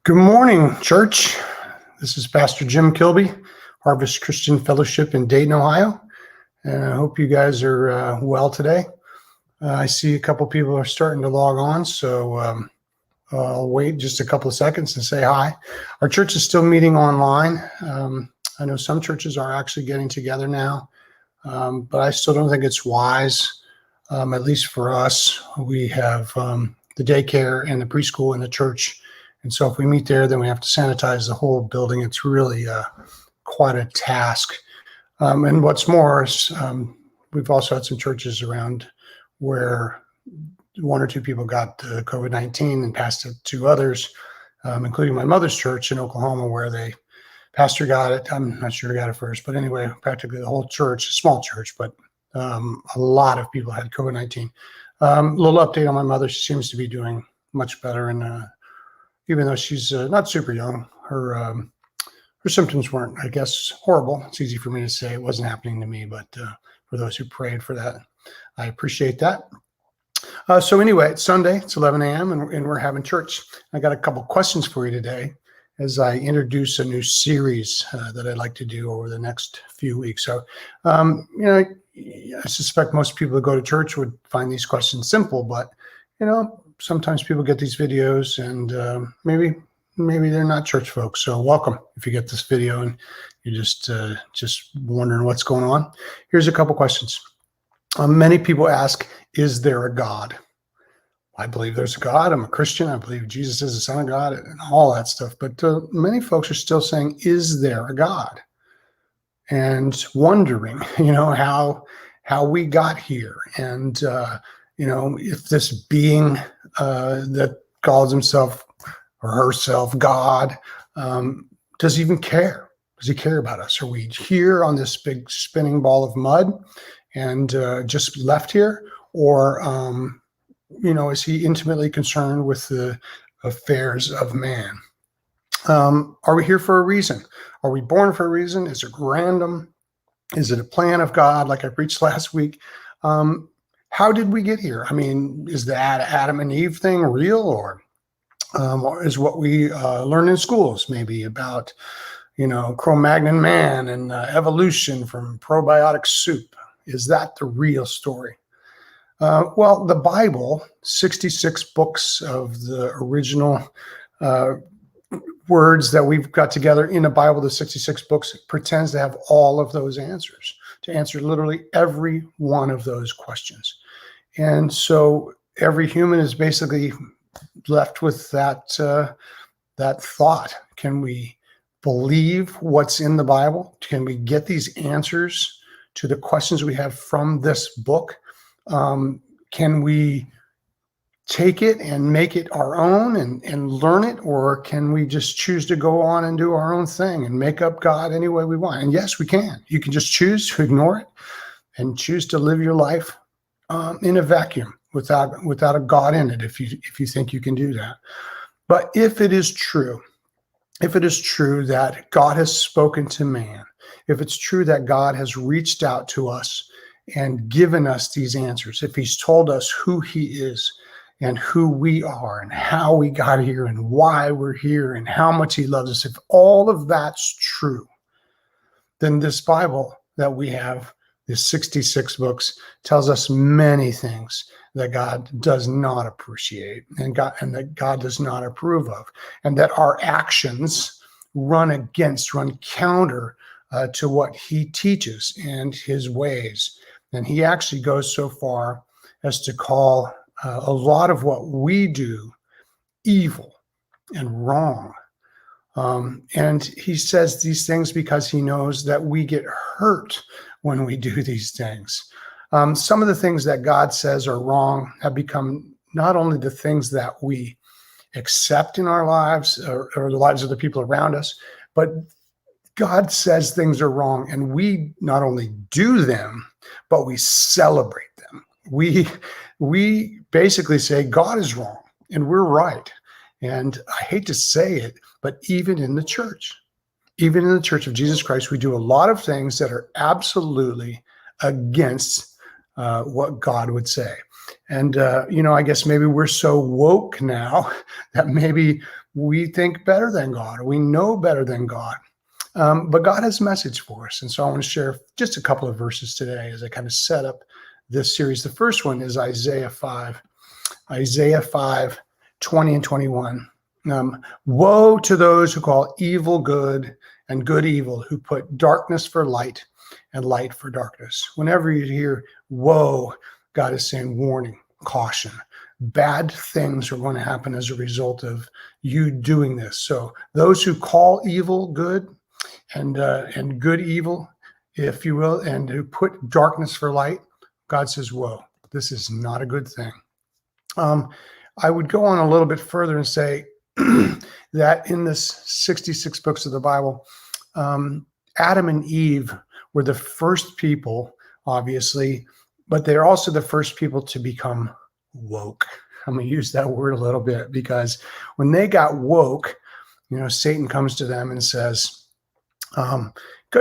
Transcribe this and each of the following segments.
Good morning, church. This is Pastor Jim Kilby, Harvest Christian Fellowship in Dayton, Ohio. And I hope you guys are well today. I see a couple people are starting to log on, so I'll wait just a couple of seconds and say hi. Our church is still meeting online. I know some churches are actually getting together now, but I still don't think it's wise, at least for us. We have the daycare and the preschool in the church. And so if we meet there, then we have to sanitize the whole building. It's really quite a task. And what's more is we've also had some churches around where one or two people got COVID-19 and passed it to others, including my mother's church in Oklahoma, where the pastor got it. I'm not sure who got it first, but anyway, practically the whole church, a small church, but a lot of people had COVID-19. Little update on my mother. She seems to be doing much better, and even though she's not super young, her symptoms weren't, I guess, horrible. It's easy for me to say. It wasn't happening to me, but for those who prayed for that, I appreciate that. So anyway, it's Sunday. It's 11 a.m. and we're having church. I got a couple questions for you today as I introduce a new series that I'd like to do over the next few weeks. So, I suspect most people who go to church would find these questions simple, but, sometimes people get these videos and maybe they're not church folks. So welcome if you get this video and you're just wondering what's going on. Here's a couple questions. Many people ask, is there a God? I believe there's a God. I'm a Christian. I believe Jesus is the Son of God and all that stuff. But many folks are still saying, is there a God? And wondering, how we got here. And, if this being that calls himself or herself God, does he even care? Does he care about us? Are we here on this big spinning ball of mud and just left here? Or, is he intimately concerned with the affairs of man? Are we here for a reason? Are we born for a reason? Is it random? Is it a plan of God, like I preached last week? How did we get here? I mean, is the Adam and Eve thing real, or is what we learn in schools maybe about, Cro-Magnon man and evolution from probiotic soup? Is that the real story? Well, the Bible, 66 books of the original words that we've got together in the Bible, the 66 books, pretends to have all of those answers, to answer literally every one of those questions. And so every human is basically left with that thought. Can we believe what's in the Bible? Can we get these answers to the questions we have from this book? Can we take it and make it our own and learn it? Or can we just choose to go on and do our own thing and make up God any way we want? And yes, we can. You can just choose to ignore it and choose to live your life in a vacuum without a God in it, if you think you can do that. But if it is true that God has spoken to man, if it's true that God has reached out to us and given us these answers, if he's told us who he is and who we are and how we got here and why we're here and how much he loves us, if all of that's true, then this Bible that we have, the 66 books, tells us many things that God does not appreciate and that God does not approve of, and that our actions run counter to what he teaches and his ways. And he actually goes so far as to call a lot of what we do evil and wrong. And he says these things because he knows that we get hurt when we do these things. Some of the things that God says are wrong have become not only the things that we accept in our lives or the lives of the people around us, but God says things are wrong and we not only do them, but we celebrate them. We basically say God is wrong and we're right. And I hate to say it, but even in the church of Jesus Christ, we do a lot of things that are absolutely against what God would say. And, I guess maybe we're so woke now that maybe we think better than God, or we know better than God. But God has a message for us. And so I want to share just a couple of verses today as I kind of set up this series. The first one is Isaiah 5, 20 and 21. Woe to those who call evil good and good evil, who put darkness for light and light for darkness. Whenever you hear woe, God is saying warning, caution. Bad things are going to happen as a result of you doing this. So those who call evil good and good evil, if you will, and who put darkness for light, God says, whoa, this is not a good thing. I would go on a little bit further and say that in this 66 books of the Bible, Adam and Eve were the first people, obviously, but they're also the first people to become woke. I'm going to use that word a little bit because when they got woke, Satan comes to them and says,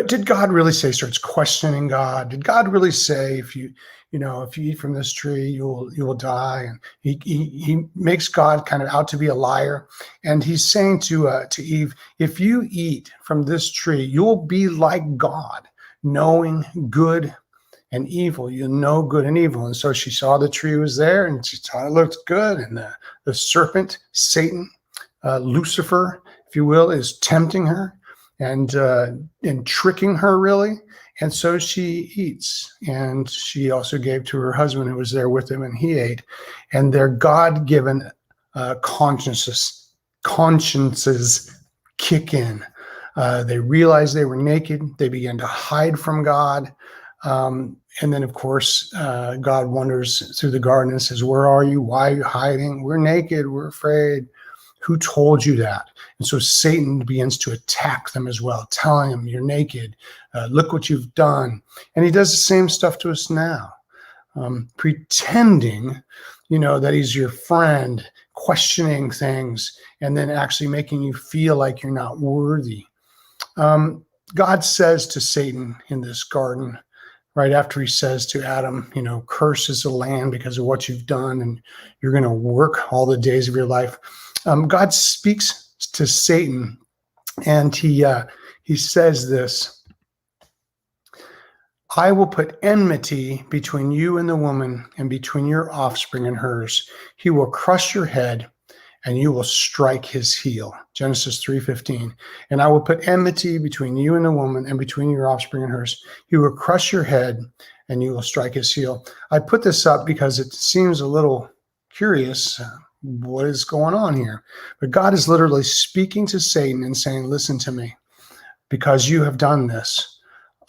did God really say, starts questioning God. Did God really say, if you eat from this tree, you will die? And he makes God kind of out to be a liar. And he's saying to Eve, if you eat from this tree, you'll be like God, knowing good and evil. You'll know good and evil. And so she saw the tree was there and she thought it looked good. And the serpent, Satan, Lucifer, if you will, is tempting her and tricking her, really. And so she eats, and she also gave to her husband who was there with him, and he ate. And their God-given consciences kick in. They realized they were naked. They began to hide from God. And then, of course, God wanders through the garden and says, where are you? Why are you hiding? We're naked. We're afraid. Who told you that? And so Satan begins to attack them as well, telling them, you're naked. Look what you've done. And he does the same stuff to us now, pretending, that he's your friend, questioning things, and then actually making you feel like you're not worthy. God says to Satan in this garden, right after he says to Adam, curse is the land because of what you've done, and you're going to work all the days of your life. God speaks to Satan, and he says this: I will put enmity between you and the woman, and between your offspring and hers. He will crush your head, and you will strike his heel. Genesis 3:15. And I will put enmity between you and the woman, and between your offspring and hers. He will crush your head, and you will strike his heel. I put this up because it seems a little curious. What is going on here? But God is literally speaking to Satan and saying, listen to me, because you have done this.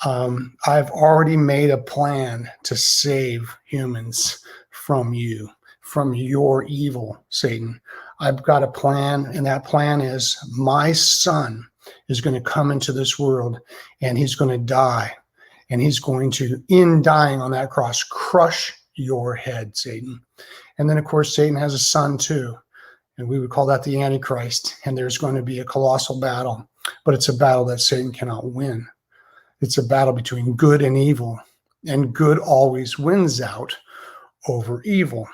I've already made a plan to save humans from you, from your evil, Satan. I've got a plan, and that plan is my son is going to come into this world, and he's going to die, and he's going to, in dying on that cross, crush your head, Satan. And then, of course, Satan has a son too, and we would call that the Antichrist, and there's going to be a colossal battle, but it's a battle that Satan cannot win. It's a battle between good and evil, and good always wins out over evil.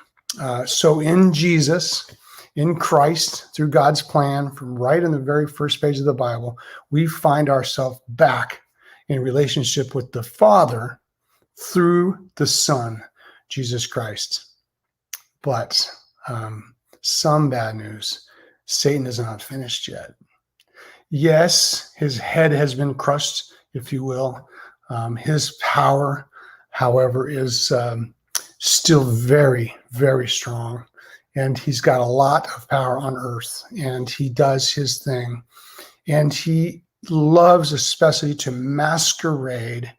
So in Jesus, in Christ, through God's plan, from right in the very first page of the Bible, we find ourselves back in relationship with the Father through the Son, Jesus Christ. But some bad news, Satan is not finished yet. Yes, his head has been crushed, if you will. His power, however, is still very, very strong. And he's got a lot of power on earth, and he does his thing. And he loves especially to masquerade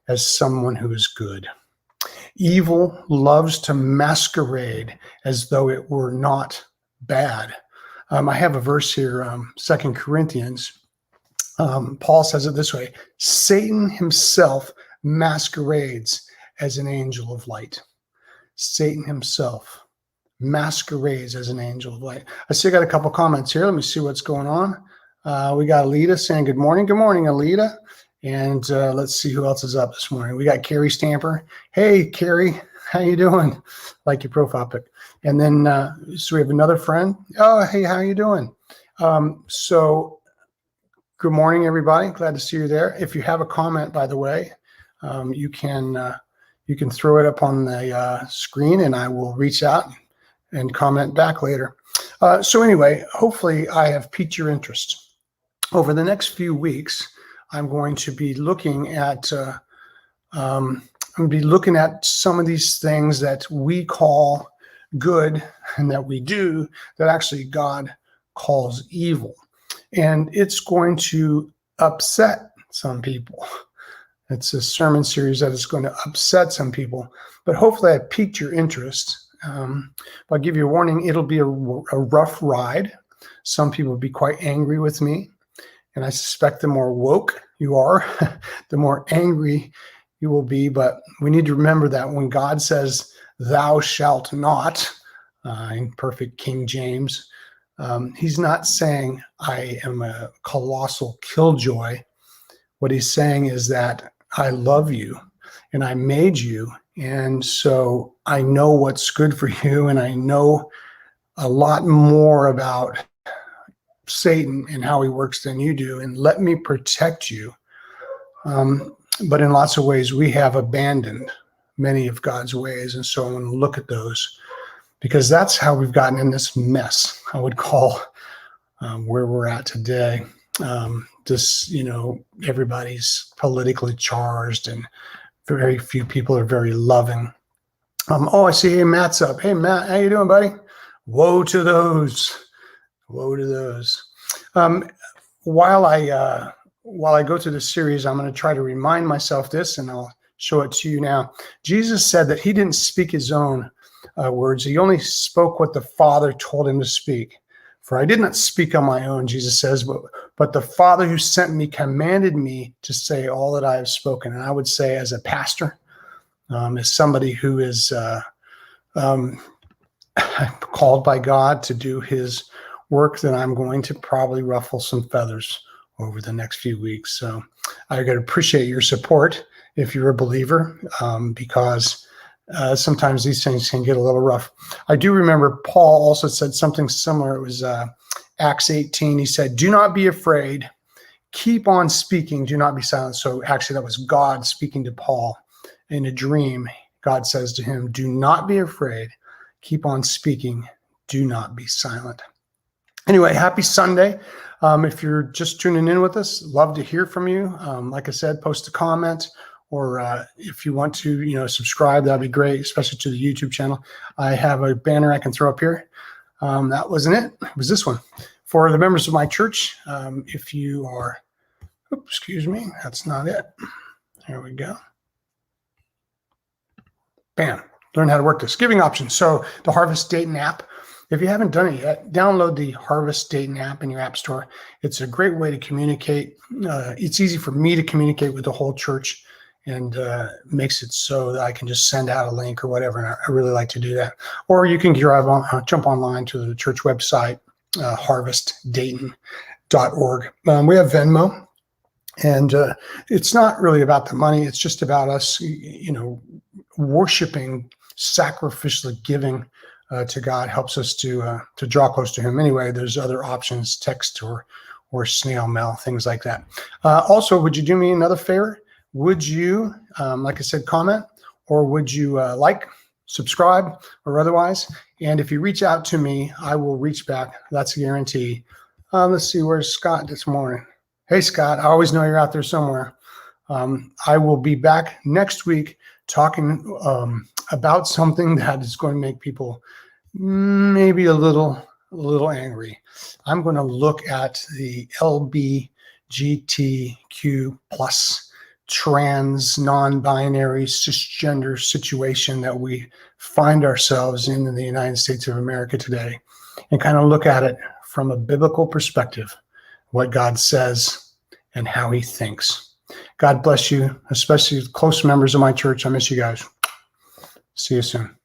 as someone who is good. Evil loves to masquerade as though it were not bad. I have a verse here, 2 Corinthians. Paul says it this way: Satan himself masquerades as an angel of light. Satan himself masquerades as an angel of light. I see I got a couple comments here. Let me see what's going on. We got Alita saying good morning. Good morning, Alita. And let's see who else is up this morning. We got Carrie Stamper. Hey, Carrie, how you doing? Like your profile pic. And then, so we have another friend. Oh, hey, how you doing? So good morning, everybody. Glad to see you there. If you have a comment, by the way, you can throw it up on the screen, and I will reach out and comment back later. So anyway, hopefully I have piqued your interest. Over the next few weeks, I'm going to be looking at some of these things that we call good and that we do that actually God calls evil. And it's going to upset some people. It's a sermon series that is going to upset some people, but hopefully I piqued your interest. I'll give you a warning, it'll be a rough ride. Some people will be quite angry with me, and I suspect the more woke you are, the more angry you will be. But we need to remember that when God says, "Thou shalt not," in perfect King James, he's not saying I am a colossal killjoy. What he's saying is that I love you and I made you. And so I know what's good for you. And I know a lot more about Satan and how he works than you do. And let me protect you. But in lots of ways, we have abandoned many of God's ways. And so I want to look at those, because that's how we've gotten in this mess, I would call where we're at today. Everybody's politically charged and very few people are very loving. I see, hey, Matt's up. Hey, Matt, how you doing, buddy? Woe to those. Woe to those. While I go through this series, I'm going to try to remind myself this, and I'll show it to you now. Jesus said that he didn't speak his own words. He only spoke what the Father told him to speak. For I did not speak on my own, Jesus says, but the Father who sent me commanded me to say all that I have spoken. And I would say, as a pastor, as somebody who is called by God to do his work, then I'm going to probably ruffle some feathers over the next few weeks. So I got to appreciate your support if you're a believer, because sometimes these things can get a little rough. I do remember Paul also said something similar. It was Acts 18. He said, "Do not be afraid. Keep on speaking. Do not be silent." So actually that was God speaking to Paul in a dream. God says to him, "Do not be afraid. Keep on speaking. Do not be silent." Anyway, happy Sunday. If you're just tuning in with us, love to hear from you. Like I said, post a comment. Or if you want to, subscribe, that'd be great, especially to the YouTube channel. I have a banner I can throw up here. That wasn't it. It was this one. For the members of my church, if you are, excuse me, that's not it. There we go. Bam. Learn how to work this. Giving options. So the Harvest Dayton app. If you haven't done it yet, download the Harvest Dayton app in your app store. It's a great way to communicate. It's easy for me to communicate with the whole church, and makes it so that I can just send out a link or whatever. And I really like to do that. Or you can jump online to the church website, harvestdayton.org. We have Venmo, and it's not really about the money. It's just about us, worshiping, sacrificially giving to God helps us to draw close to him. Anyway, there's other options, text or snail mail, things like that. Also, would you do me another favor? Would you, like I said, comment, or would you like, subscribe, or otherwise? And if you reach out to me, I will reach back. That's a guarantee. Let's see, where's Scott this morning? Hey, Scott, I always know you're out there somewhere. I will be back next week talking about something that is going to make people maybe a little angry. I'm going to look at the LGBTQ plus trans, non-binary, cisgender situation that we find ourselves in the United States of America today, and kind of look at it from a biblical perspective, what God says and how he thinks. God bless you, especially close members of my church. I miss you guys. See you soon.